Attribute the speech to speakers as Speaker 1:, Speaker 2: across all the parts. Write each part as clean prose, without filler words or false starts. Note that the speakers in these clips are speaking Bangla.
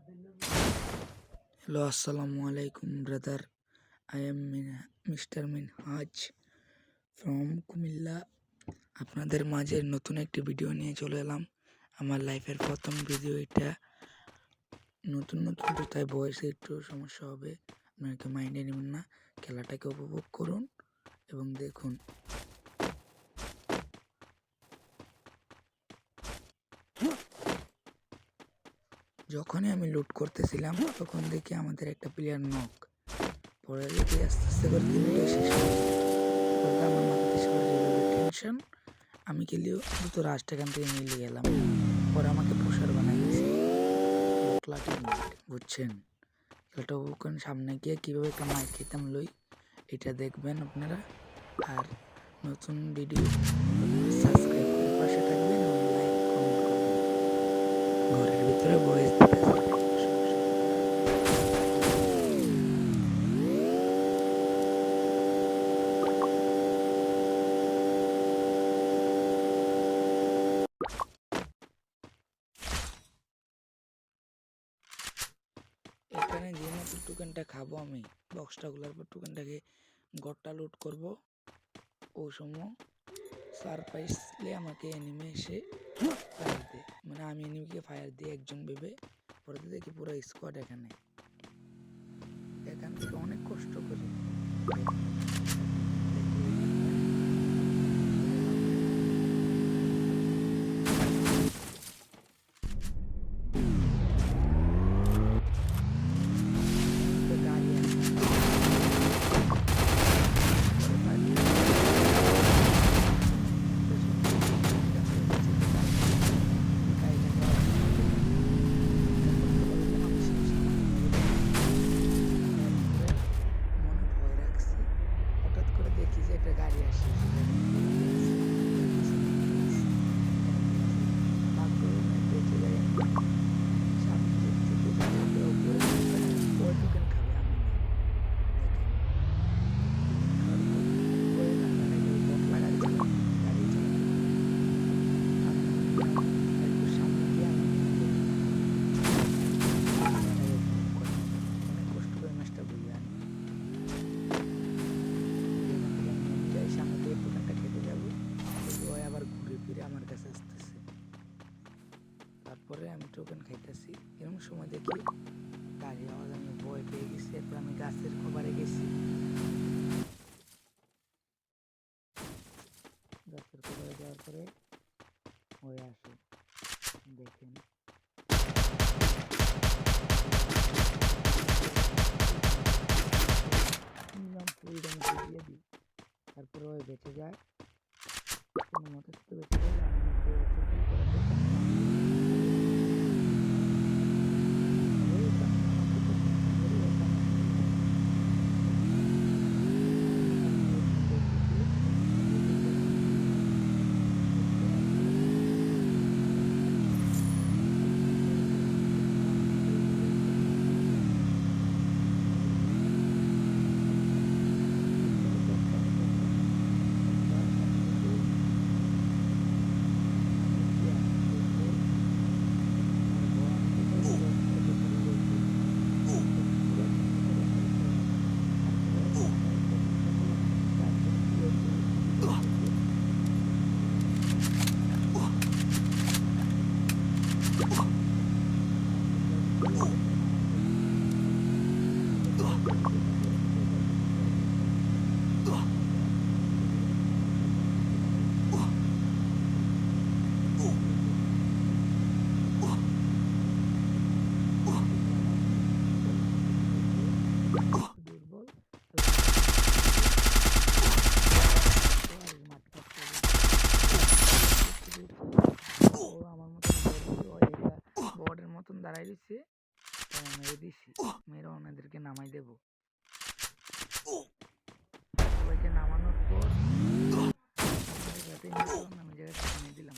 Speaker 1: Hello, Assalamu alaikum, brother. I am Mr. Minhaj from Kumilla. আপনাদের মাঝে নতুন একটি ভিডিও নিয়ে চলে এলাম। আমার লাইফের প্রথম ভিডিও এটা। নতুন তো তাই ভয়েসে একটু সমস্যা হবে, আপনারা কেউ মাইন্ডে নেবেন না। খেলাটাকে উপভোগ করুন এবং দেখুন। যখনই আমি লুট করতেছিলাম তখন দেখি আমাদের একটা প্লেয়ার নক, পরে দেখি আস্তে আস্তে করে তিনটে শেষ করে আমার মাথাতে টেনশন। আমি খেলেও দ্রুত রাস্তা এখান থেকে মিলে গেলাম। পরে আমাকে পোষার বানাই দিয়েছে, বুঝছেন? খেলাটা ওখানে সামনে গিয়ে কীভাবে একটা মাইক খেতাম লই, এটা দেখবেন আপনারা। আর নতুন ভিডিও সাবস্ক্রাইব করে পাশে থাকবেন এবং লাইক কমেন্ট করবেন। ঘরের ভিতরে ভয়েস দিতেছে। এখানে যে মাত্র টোকেনটা খাবো আমি, বক্সটা খোলার পর টোকেনটাকে গড়টা লুট করবো, ওই সময় সারপ্রাইজলি আমাকে এনিমে এসে ফায়ার দেয়। মানে আমি এনিমিকে ফায়ার দিয়ে একজন ভেবে, পরে দেখি পুরো স্কোয়াড এখানে। এখান থেকে অনেক কষ্ট করি। তারপরে আমি টোকেন খাইতেছি, এরকম সময় দেখি গাড়ি আওয়াজ, আমি ভয় পেয়ে গেছি। এরপর আমি গাছের কভারে গেছি, গাছের কভারে যাওয়ার পরে হয়ে আসে দেখেন দিয়ে দিই। তারপরে ওই বেঁচে যায়, কোনো মতো বেঁচে যায়। দাঁড়াই দিচ্ছে, মেরে দিচ্ছি, মেরে ওনাদেরকে নামাই দেব। সবাইকে নামানোর পর আমি জায়গাটা নামিয়ে দিলাম।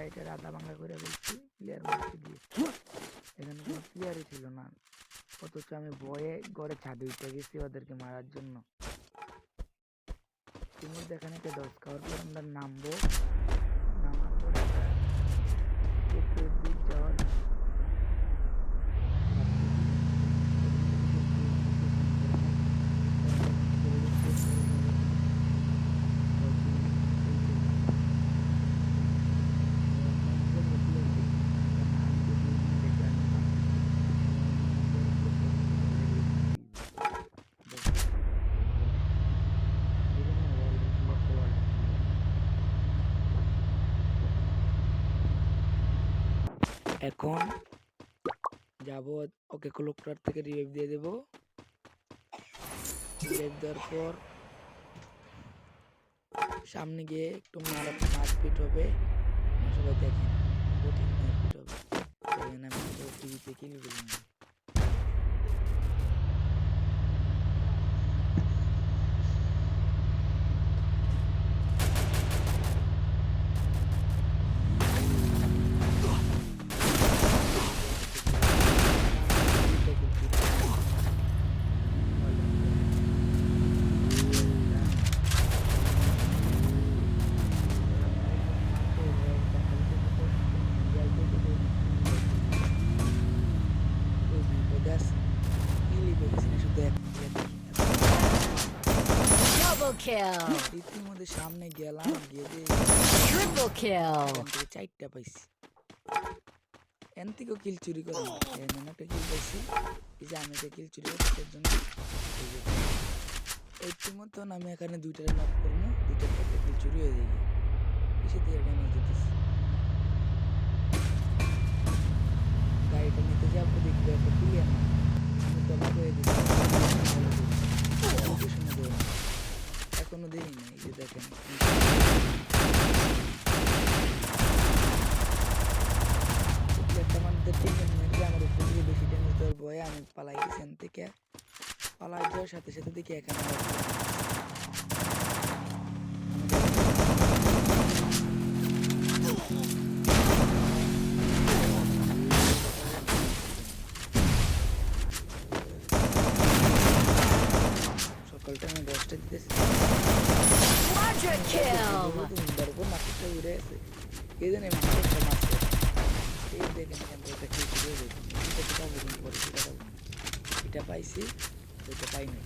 Speaker 1: গাড়িটার আধা ভাঙা করে ফেলছি প্লেয়ার মারতে দিয়ে। এখানে কোনো প্লেয়ারই ছিল না, অথচ আমি ভয়ে ঘরে ছাদে উঠে গেছি ওদেরকে মারার জন্য। তিমুর এখানে একটা 10 খাওয়ার পর আমরা নামবো, নামার পর উপরের দিক যাওয়ার এখন যাব ওকে ক্লোকটার থেকে রিভাইভ দিয়ে দেবো। রিভাইভ দেওয়ার পর সামনে গিয়ে একটু মারপিট হবে, সবাই দেখেন কঠিন মারপিট হবে। এখানে আমি টিভিতে কিল করি না।
Speaker 2: Double kill.
Speaker 1: ইতিমধ্যে সামনে গেলাম, গিয়ে
Speaker 2: Triple kill.
Speaker 1: 4টা পাইছি। এন থেকেও কিল চুরি করে একটা কিল পাইছি। এই যে আমি একটা কিল চুরি করছি এর জন্য। ইতিমধ্যে আমি এখানে 2টা নক করবো, 2টার একটা কিল চুরি হয়ে যাবে। এসে দিয়ে ড্যামেজ দিতেছি। গাড়িটা নিতে যাবো, দেখবো একটা প্লেয়ার না, আমি তো অবাক হয়ে গেছি। এখনো দেরি নেই, এই যে দেখেন আমাদের টিমমেটকে আমার উপর থেকে বেশি ড্যামেজ দেওয়ার ভয়ে আমি পালাই গেছি। এখান থেকে পালাই যাওয়ার সাথে সাথে দেখি এখানে সকালটা আমি 10টা দিতেছি।
Speaker 2: Quadra kill.
Speaker 1: মাটিটা উড়ে আছে, এই জন্য মাটিটা মারছে। এই দেখেন এটা কি করে দেখুন, এটা পাবো কিন্তু পরে সেটা পাবো না। এটা পাইছি, ওইটা পাই নাই,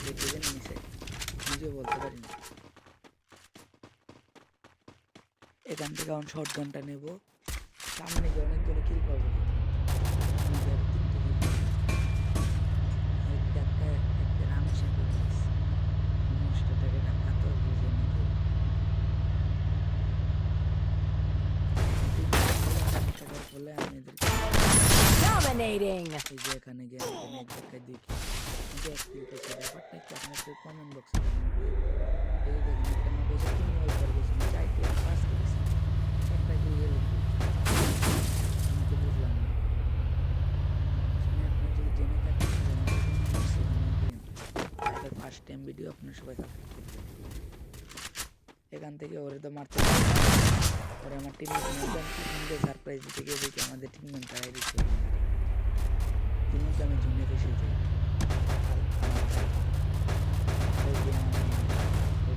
Speaker 1: দেখে জানি মিশাই, নিজেও বলতে পারি না। এখান থেকে এখন শর্ট গানটা নেবো, সামনে গিয়ে অনেকগুলো কিল পাবো।
Speaker 2: Dominating.
Speaker 1: এই যে এখানে গিয়ে আমি এক জায়গায় দেখি এক কিল পেয়েছি। ব্যাপারটা একটু আপনার একটু কমেন্ট বক্সে এই দেখেন একটা নব্বই 3 ওয়াল করে গেছি, 4টি আমি পাস করেছি, একটা কিল গেল। আমি তো বুঝলাম না, আপনি যদি জেনে থাকেন ফার্স্ট টাইম ভিডিও আপনার সবাই সাপোর্ট করবেন। এখান থেকে ওরে তো মারতে ওরে আমার টিমমেট সুন্দর সারপ্রাইজ দিতে গিয়ে দেখি আমাদের টিমমেট তারাই দিচ্ছে। আমি জুনে এসে যাই,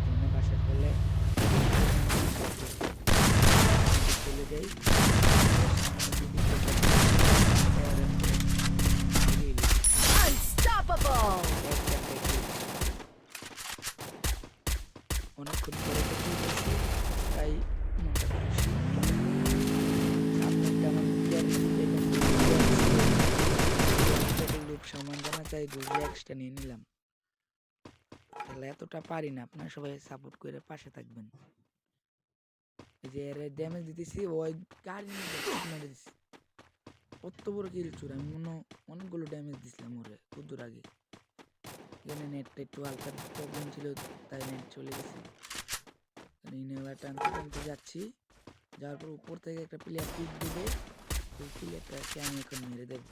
Speaker 1: জুনে পাশে করলে চলে যাই।
Speaker 2: Unstoppable.
Speaker 1: অনেকক্ষণ পরে তাই মনটা খুশি। লোক সামান জানা চাই গুগলে এক্সট্রা নিয়ে নিলাম। তাহলে এতটা পারি না, আপনারা সবাই সাপোর্ট করে পাশে থাকবেন। এই যে এর ড্যামেজ দিতেছি, ওই গাড়ি মেরে দিচ্ছি, কত বড় কিল চুর। আমি অনেকগুলো ড্যামেজ দিছিলাম ওরে কুদুর আগে। এখানে নেটটা একটু হালকা প্রবলেম ছিল, তাই নেট চলে গেছে। ইনহেলার টানতে টানতে যাচ্ছি, যাওয়ার পর উপর থেকে একটা প্লেয়ার পিক দিবে, ওই প্লেয়ারটাকে আমি এখন মেরে দেবো।